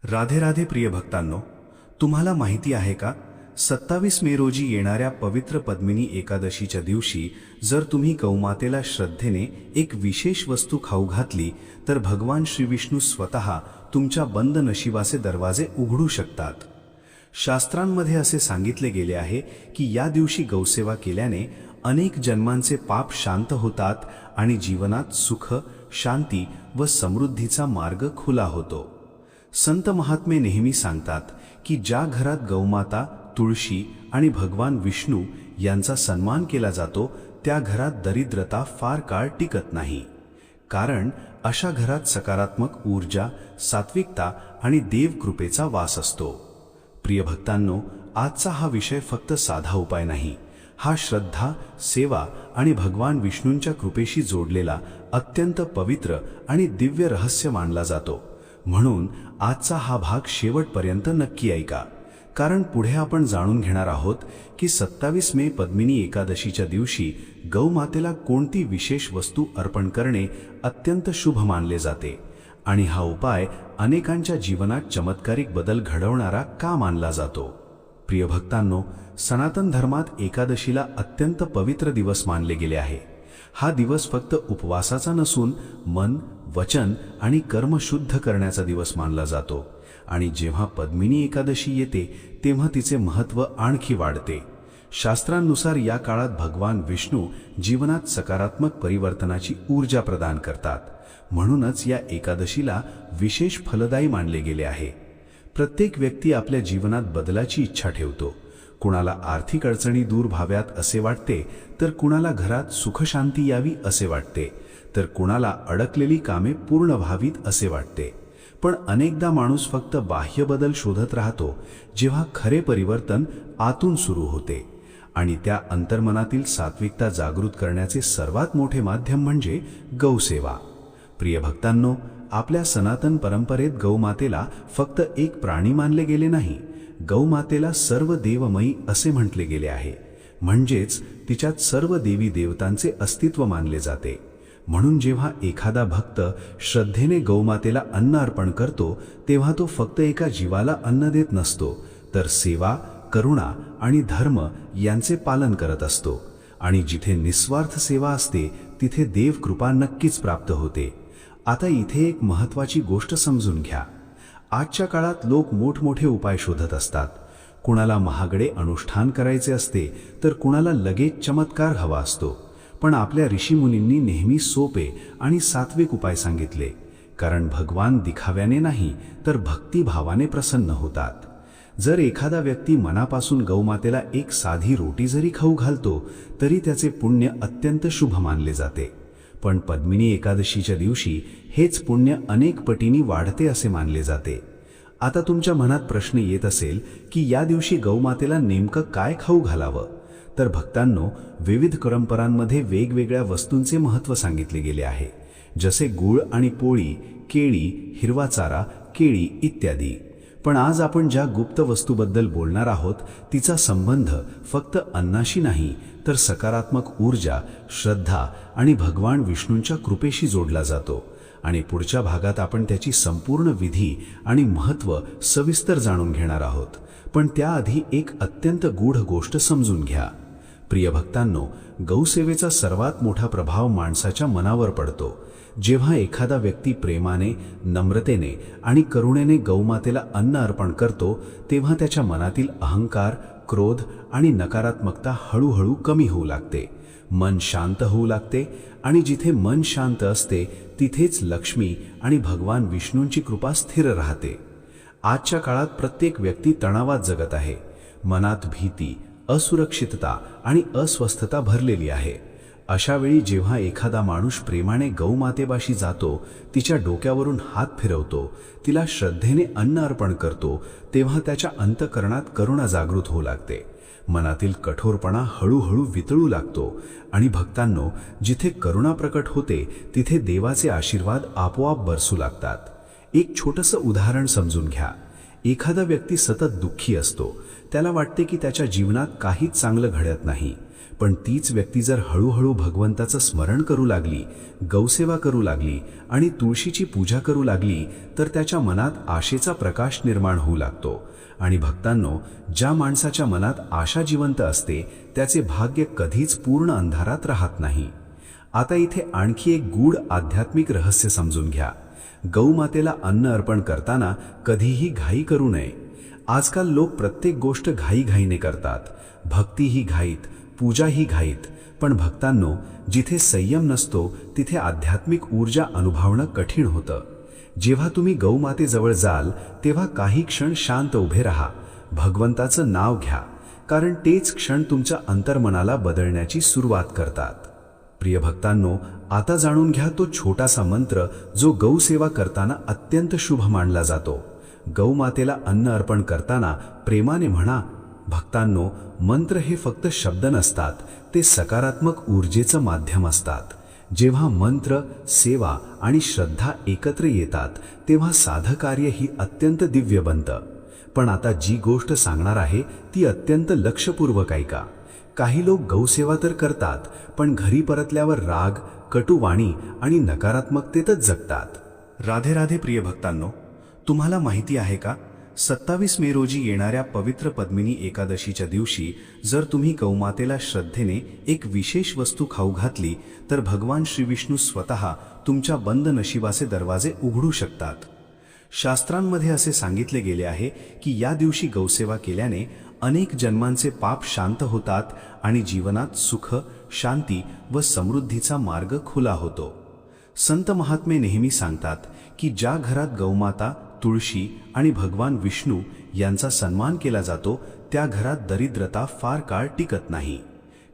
राधे राधे प्रिय भक्तांनो, तुम्हाला माहिती आहे का 27 मे रोजी येणाऱ्या पवित्र पद्मिनी एकादशीच्या दिवशी जर तुम्ही गौमातेला श्रद्धेने एक विशेष वस्तू खाऊ घातली तर भगवान श्री विष्णू स्वतः तुमच्या बंद नशिबाचे दरवाजे उघडू शकतात। शास्त्रांमध्ये असे सांगितले गेले आहे की या दिवशी गौसेवा केल्याने अनेक जन्मांचे पाप शांत होतात आणि जीवनात सुख, शांती व समृद्धीचा मार्ग खुला होतो। संत महात्मे नेहमी सांगतात की ज्या घरात गौमाता, तुळशी आणि भगवान विष्णू यांचा सन्मान केला जातो त्या घरात दरिद्रता फार काळ टिकत नाही, कारण अशा घरात सकारात्मक ऊर्जा, सात्विकता आणि देवकृपेचा वास असतो। प्रिय भक्तांनो, आजचा हा विषय फक्त साधा उपाय नाही, हा श्रद्धा, सेवा आणि भगवान विष्णूंच्या कृपेशी जोडलेला अत्यंत पवित्र आणि दिव्य रहस्य मानला जातो। म्हणून आजचा हा भाग शेवटपर्यंत नक्की ऐका, कारण पुढे आपण जाणून घेणार आहोत की 27 मे पद्मिनी एकादशीच्या दिवशी गौमातेला कोणती विशेष वस्तू अर्पण करणे अत्यंत शुभ मानले जाते आणि हा उपाय अनेकांच्या जीवनात चमत्कारिक बदल घडवणारा का मानला जातो। प्रिय भक्तांनो, सनातन धर्मात एकादशीला अत्यंत पवित्र दिवस मानले गेले आहे। हा दिवस फक्त उपवासाचा नसून मन, वचन आणि कर्म शुद्ध करण्याचा दिवस मानला जातो आणि जेव्हा पद्मिनी एकादशी येते तेव्हा तिचे महत्त्व आणखी वाढते। शास्त्रांनुसार या काळात भगवान विष्णू जीवनात सकारात्मक परिवर्तनाची ऊर्जा प्रदान करतात, म्हणूनच या एकादशीला विशेष फलदायी मानले गेले आहे। प्रत्येक व्यक्ती आपल्या जीवनात बदलाची इच्छा ठेवतो। कुणाला आर्थिक अडचणी दूर व्हाव्यात असे वाटते, तर कुणाला घरात सुखशांती यावी असे वाटते, तर कुणाला अडकलेली कामे पूर्ण व्हावीत असे वाटते। पण अनेकदा माणूस फक्त बाह्य बदल शोधत राहतो, जेव्हा खरे परिवर्तन आतून सुरू होते आणि त्या अंतर्मनातील सात्विकता जागृत करण्याचे सर्वात मोठे माध्यम म्हणजे गौसेवा। प्रिय भक्तांनो, आपल्या सनातन परंपरेत गौमातेला फक्त एक प्राणी मानले गेले नाही, गौमातेला सर्व देवमयी असे म्हटले गेले आहे, म्हणजेच तिच्यात सर्व देवी देवतांचे अस्तित्व मानले जाते। म्हणून जेव्हा एखादा भक्त श्रद्धेने गौमातेला अन्न अर्पण करतो तेव्हा तो फक्त एका जीवाला अन्न देत नसतो, तर सेवा, करुणा आणि धर्म यांचे पालन करत असतो आणि जिथे निस्वार्थ सेवा असते तिथे देवकृपा नक्कीच प्राप्त होते। आता इथे एक महत्त्वाची गोष्ट समजून घ्या। आजच्या काळात लोक मोठमोठे उपाय शोधत असतात। कुणाला महागडे अनुष्ठान करायचे असते, तर कुणाला लगेच चमत्कार हवा असतो। पण आपल्या ऋषीमुनींनी नेहमी सोपे आणि सात्विक उपाय सांगितले, कारण भगवान दिखाव्याने नाही तर भक्तिभावाने प्रसन्न होतात। जर एखादा व्यक्ती मनापासून गौमातेला एक साधी रोटी जरी खाऊ घालतो तरी त्याचे पुण्य अत्यंत शुभ मानले जाते। पण पद्मिनी एकादशीच्या दिवशी हेच पुण्य अनेक पटींनी वाढते असे मानले जाते। आता तुमच्या मनात प्रश्न येत असेल की या दिवशी गौमातेला नेमकं काय खाऊ घालावं? तर भक्तांनो, विविध परंपरांमध्ये वेगवेगळ्या वस्तूंचे महत्त्व सांगितले गेले आहे, जसे गूळ आणि पोळी, केळी, हिरवा चारा, केळी इत्यादी। पण आज आपण ज्या गुप्त वस्तूबद्दल बोलणार आहोत तिचा संबंध फक्त अन्नाशी नाही, तर सकारात्मक ऊर्जा, श्रद्धा आणि भगवान विष्णूंच्या कृपेशी जोडला जातो आणि पुढच्या भागात आपण त्याची संपूर्ण विधी आणि महत्त्व सविस्तर जाणून घेणार आहोत। पण त्याआधी एक अत्यंत गूढ गोष्ट समजून घ्या। प्रिय भक्तांनो, गौसेवेचा सर्वात मोठा प्रभाव माणसाच्या मनावर पडतो। जेव्हा एखादा व्यक्ती प्रेमाने, नम्रतेने आणि करुणेने गौमातेला अन्न अर्पण करतो तेव्हा त्याच्या मनातील अहंकार, क्रोध आणि नकारात्मकता हळूहळू कमी होऊ लागते। मन शांत होऊ लागते आणि जिथे मन शांत असते तिथेच लक्ष्मी आणि भगवान विष्णूंची कृपा स्थिर राहते। आजच्या काळात प्रत्येक व्यक्ती तणावात जगत आहे। मनात भीती, असुरक्षितता आणि अस्वस्थता भरलेली आहे। अशा वेळी जेव्हा एखादा माणूस प्रेमाने गौमातेपाशी जातो, तिच्या डोक्यावरून हात फिरवतो, तिला श्रद्धेने अन्न अर्पण करतो, तेव्हा त्याच्या अंतःकरणात करुणा जागृत होऊ लागते। मनातील कठोरपणा हळूहळू वितळू लागतो आणि भक्तांनो, जिथे करुणा प्रकट होते तिथे देवाचे आशीर्वाद आपोआप बरसू लागतात। एक छोटंसं उदाहरण समजून घ्या। एखादा व्यक्ती सतत दुःखी असतो, त्याला वाटते की त्याच्या जीवनात काहीच चांगलं घडत नाही, पण तीच व्यक्ती जर हळूहळू भगवंताचं स्मरण करू लागली, गौसेवा करू लागली आणि तुळशीची पूजा करू लागली, तर त्याच्या मनात आशेचा प्रकाश निर्माण होऊ लागतो. आणि भक्तांनो, ज्या माणसाच्या मनात आशा जिवंत असते त्याचे भाग्य कधीच पूर्ण अंधारात राहत नाही. आता इथे आणखी एक गूढ आध्यात्मिक रहस्य समजून घ्या. गौमातेला अन्न अर्पण करताना कधीही घाई करू नये. आजकाल लोक प्रत्येक गोष्ट घाईघाईने करतात. भक्तीही घाईत, पूजाही घाईत. पण भक्तांनो, जिथे संयम नसतो तिथे आध्यात्मिक ऊर्जा अनुभवणं कठीण होतं. जेव्हा तुम्ही गौमातेजवळ जाल तेव्हा काही क्षण शांत उभे राहा, भगवंताचं नाव घ्या, कारण तेच क्षण तुमच्या अंतर्मनाला बदलण्याची सुरुवात करतात. प्रिय भक्तांनो, आता जाणून घ्या तो छोटासा मंत्र जो गौसेवा करताना अत्यंत शुभ मानला जातो. गौमातेला अन्न अर्पण करताना प्रेमाने म्हणा. भक्तांनो, मंत्र हे फक्त शब्द नसतात, ते सकारात्मक ऊर्जेचं माध्यम असतात. जेव्हा मंत्र, सेवा आणि श्रद्धा एकत्र येतात तेव्हा साधं कार्य ही अत्यंत दिव्य बनतं. पण आता जी गोष्ट सांगणार आहे ती अत्यंत लक्षपूर्वक ऐका. काही लोक गौसेवा तर करतात, पण घरी परतल्यावर राग, कटुवाणी आणि नकारात्मकतेतच जगतात. राधे राधे प्रिय भक्तांनो, तुम्हाला माहिती आहे का, 27 मे रोजी येणाऱ्या पवित्र पद्मिनी एकादशीच्या दिवशी जर तुम्ही गौमातेला श्रद्धेने एक विशेष वस्तू खाऊ घातली तर भगवान श्री विष्णू स्वतः तुमच्या बंद नशिबाचे दरवाजे उघडू शकतात. शास्त्रांमध्ये असे सांगितले गेले आहे की या दिवशी गौसेवा केल्याने अनेक जन्मांचे पाप शांत होतात आणि जीवनात सुख, शांती व समृद्धीचा मार्ग खुला होतो. संत महात्मे नेहमी सांगतात की ज्या घरात गौमाता, तुळशी आणि भगवान विष्णू यांचा सन्मान केला जातो त्या घरात दरिद्रता फार काळ टिकत नाही.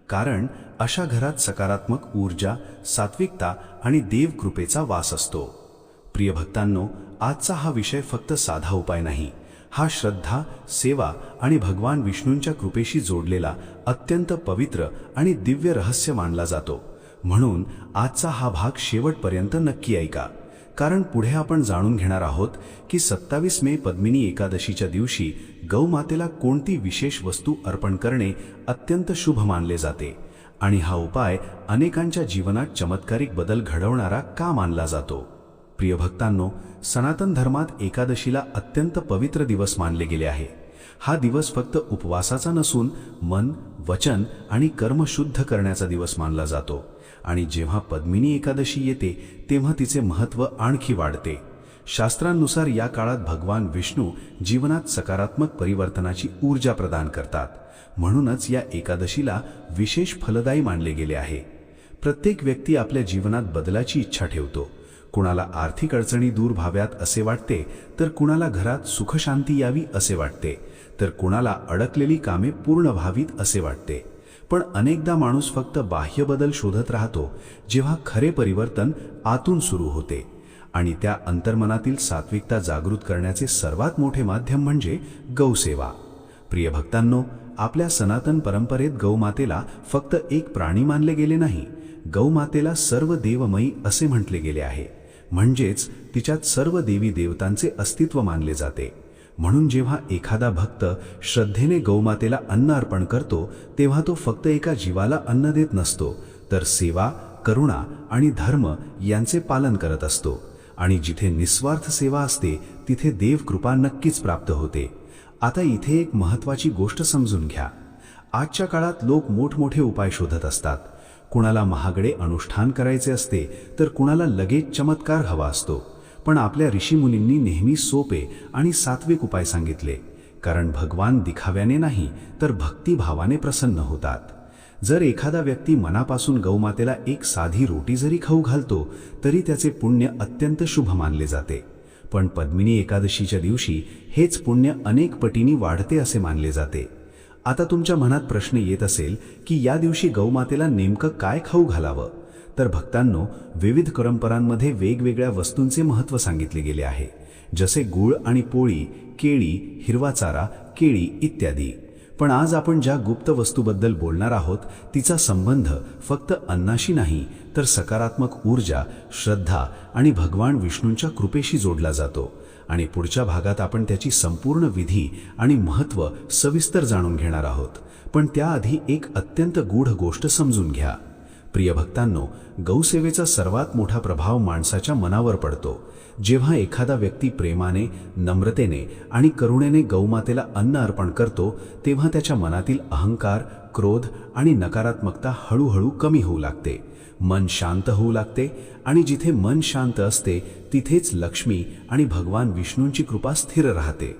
कारण अशा घरात सकारात्मक ऊर्जा, सात्विकता आणि देवकृपेचा वास असतो. प्रिय भक्तांनो, आजचा हा विषय फक्त साधा उपाय नाही. हा श्रद्धा, सेवा आणि भगवान विष्णूंच्या कृपेशी जोडलेला अत्यंत पवित्र आणि दिव्य रहस्य मानला जातो. म्हणून आजचा हा भाग शेवटपर्यंत नक्की ऐका, कारण पुढे आपण जाणून घेणार आहोत की 27 मे पद्मिनी एकादशीच्या दिवशी गौमातेला कोणती विशेष वस्तू अर्पण करणे अत्यंत शुभ मानले जाते आणि हा उपाय अनेकांच्या जीवनात चमत्कारिक बदल घडवणारा का मानला जातो. प्रिय भक्तांनो, सनातन धर्मात एकादशीला अत्यंत पवित्र दिवस मानले गेले आहे. हा दिवस फक्त उपवासाचा नसून मन, वचन आणि कर्म शुद्ध करण्याचा दिवस मानला जातो. आणि जेव्हा पद्मिनी एकादशी येते तेव्हा तिचे महत्त्व आणखी वाढते. शास्त्रांनुसार या काळात भगवान विष्णू जीवनात सकारात्मक परिवर्तनाची ऊर्जा प्रदान करतात. म्हणूनच या एकादशीला विशेष फलदायी मानले गेले आहे. प्रत्येक व्यक्ती आपल्या जीवनात बदलाची इच्छा ठेवतो. कुणाला आर्थिक अडचणी दूर व्हाव्यात असे वाटते, तर कुणाला घरात सुखशांती यावी असे वाटते, तर कुणाला अडकलेली कामे पूर्ण व्हावीत असे वाटते. पण अनेकदा माणूस फक्त बाह्य बदल शोधत राहतो, जेव्हा खरे परिवर्तन आतून सुरू होते. आणि त्या अंतर्मनातील सात्विकता जागृत करण्याचे सर्वात मोठे माध्यम म्हणजे गौसेवा. प्रिय भक्तांनो, आपल्या सनातन परंपरेत गौमातेला फक्त एक प्राणी मानले गेले नाही, गौमातेला सर्व देवमयी असे म्हटले गेले आहे. म्हणजेच तिच्यात सर्व देवी देवतांचे अस्तित्व मानले जाते. म्हणून जेव्हा एखादा भक्त श्रद्धेने गौमातेला अन्न अर्पण करतो तेव्हा तो फक्त एका जीवाला अन्न देत नसतो, तर सेवा, करुणा आणि धर्म यांचे पालन करत असतो. आणि जिथे निस्वार्थ सेवा असते तिथे देवकृपा नक्कीच प्राप्त होते. आता इथे एक महत्त्वाची गोष्ट समजून घ्या. आजच्या काळात लोक मोठमोठे उपाय शोधत असतात. कुणाला महागडे अनुष्ठान करायचे असते, तर कुणाला लगेच चमत्कार हवा असतो. पण आपल्या ऋषीमुनींनी नेहमी सोपे आणि सात्विक उपाय सांगितले, कारण भगवान दिखाव्याने नाही तर भक्तिभावाने प्रसन्न होतात. जर एखादा व्यक्ती मनापासून गौमातेला एक साधी रोटी जरी खाऊ घालतो तरी त्याचे पुण्य अत्यंत शुभ मानले जाते. पण पद्मिनी एकादशीच्या दिवशी हेच पुण्य अनेक पटींनी वाढते असे मानले जाते. आता तुमच्या मनात प्रश्न येत असेल की या दिवशी गौमातेला नेमकं काय खाऊ घालावं? तर भक्तांनो, विविध परंपरांमध्ये वेगवेगळ्या वस्तूंचे महत्त्व सांगितले गेले आहे, जसे गूळ आणि पोळी, केळी, हिरवा चारा, केळी इत्यादी. पण आज आपण ज्या गुप्त वस्तूबद्दल बोलणार आहोत तिचा संबंध फक्त अन्नाशी नाही, तर सकारात्मक ऊर्जा, श्रद्धा आणि भगवान विष्णूंच्या कृपेशी जोडला जातो. आणि पुढच्या भागात आपण त्याची संपूर्ण विधी आणि महत्त्व सविस्तर जाणून घेणार आहोत. पण त्याआधी एक अत्यंत गूढ गोष्ट समजून घ्या. प्रिय भक्तांनो, गौसेवेचा सर्वात मोठा प्रभाव माणसाच्या मनावर पडतो. जेव्हा एखादा व्यक्ती प्रेमाने, नम्रतेने आणि करुणेने गौमातेला अन्न अर्पण करतो, तेव्हा त्याच्या मनातील अहंकार, क्रोध आणि नकारात्मकता हळूहळू कमी होऊ लागते. मन शांत होऊ लागते आणि जिथे मन शांत असते तिथेच लक्ष्मी आणि भगवान विष्णूंची कृपा स्थिर राहते.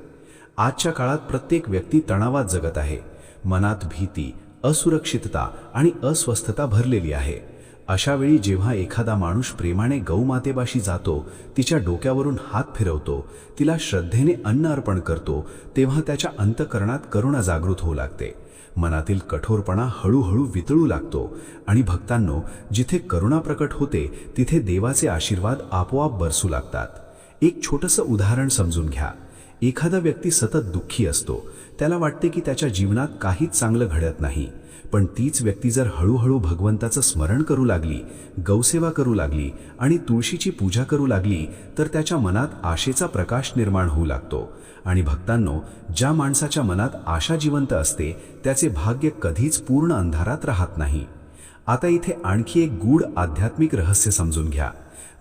आजच्या काळात प्रत्येक व्यक्ती तणावात जगत आहे. मनात भीती, असुरक्षितता आणि अस्वस्थता भरलेली आहे. अशा वेळी जेव्हा एखादा माणूस प्रेमाने गौमातेपाशी जातो, तिच्या डोक्यावरून हात फिरवतो, तिला श्रद्धेने अन्न अर्पण करतो, तेव्हा त्याच्या अंतःकरणात करुणा जागृत होऊ लागते. मनातील कठोरपणा हळूहळू वितळू लागतो आणि भक्तांनो, जिथे करुणा प्रकट होते तिथे देवाचे आशीर्वाद आपोआप बरसू लागतात. एक छोटंसं उदाहरण समजून घ्या. एखादा व्यक्ती सतत दुःखी असतो. त्याला वाटते की त्याच्या जीवनात काहीच चांगलं घडत नाही. पण तीच व्यक्ती जर हळूहळू भगवंताचं स्मरण करू लागली, गौसेवा करू लागली आणि तुळशीची पूजा करू लागली, तर त्याच्या मनात आशेचा प्रकाश निर्माण होऊ लागतो. आणि भक्तांनो, ज्या माणसाच्या मनात आशा जिवंत असते त्याचे भाग्य कधीच पूर्ण अंधारात राहत नाही. आता इथे आणखी एक गूढ आध्यात्मिक रहस्य समजून घ्या.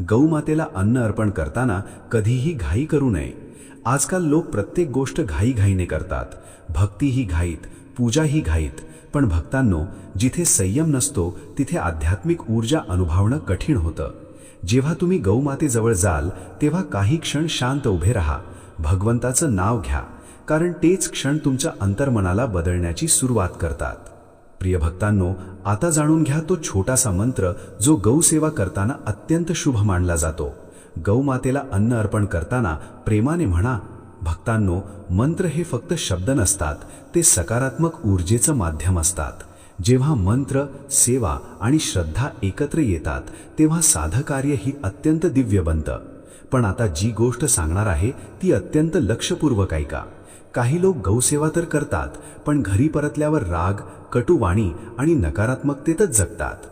गौमातेला अन्न अर्पण करताना कधीही घाई करू नये. आजकाल लोक प्रत्येक गोष्ट घाईघाईने करतात. भक्तीही घाईत, पूजाही घाईत. पण भक्तांनो, जिथे संयम नसतो तिथे आध्यात्मिक ऊर्जा अनुभवणं कठीण होतं. जेव्हा तुम्ही गौमातेजवळ जाल तेव्हा काही क्षण शांत उभे राहा, भगवंताचं नाव घ्या, कारण तेच क्षण तुमच्या अंतर्मनाला बदलण्याची सुरुवात करतात. प्रिय भक्तांनो, आता जाणून घ्या तो छोटासा मंत्र जो गौसेवा करताना अत्यंत शुभ मानला जातो. गौमातेला अन्न अर्पण करताना प्रेमाने म्हणा. भक्तांनो, मंत्र हे फक्त शब्द नसतात, ते सकारात्मक ऊर्जेचं माध्यम असतात. जेव्हा मंत्र, सेवा आणि श्रद्धा एकत्र येतात तेव्हा साधकार्य ही अत्यंत दिव्य बनतं. पण आता जी गोष्ट सांगणार आहे ती अत्यंत लक्षपूर्वक ऐका. काही लोक गौसेवा तर करतात, पण घरी परतल्यावर राग, कटुवाणी आणि नकारात्मकतेतच जगतात.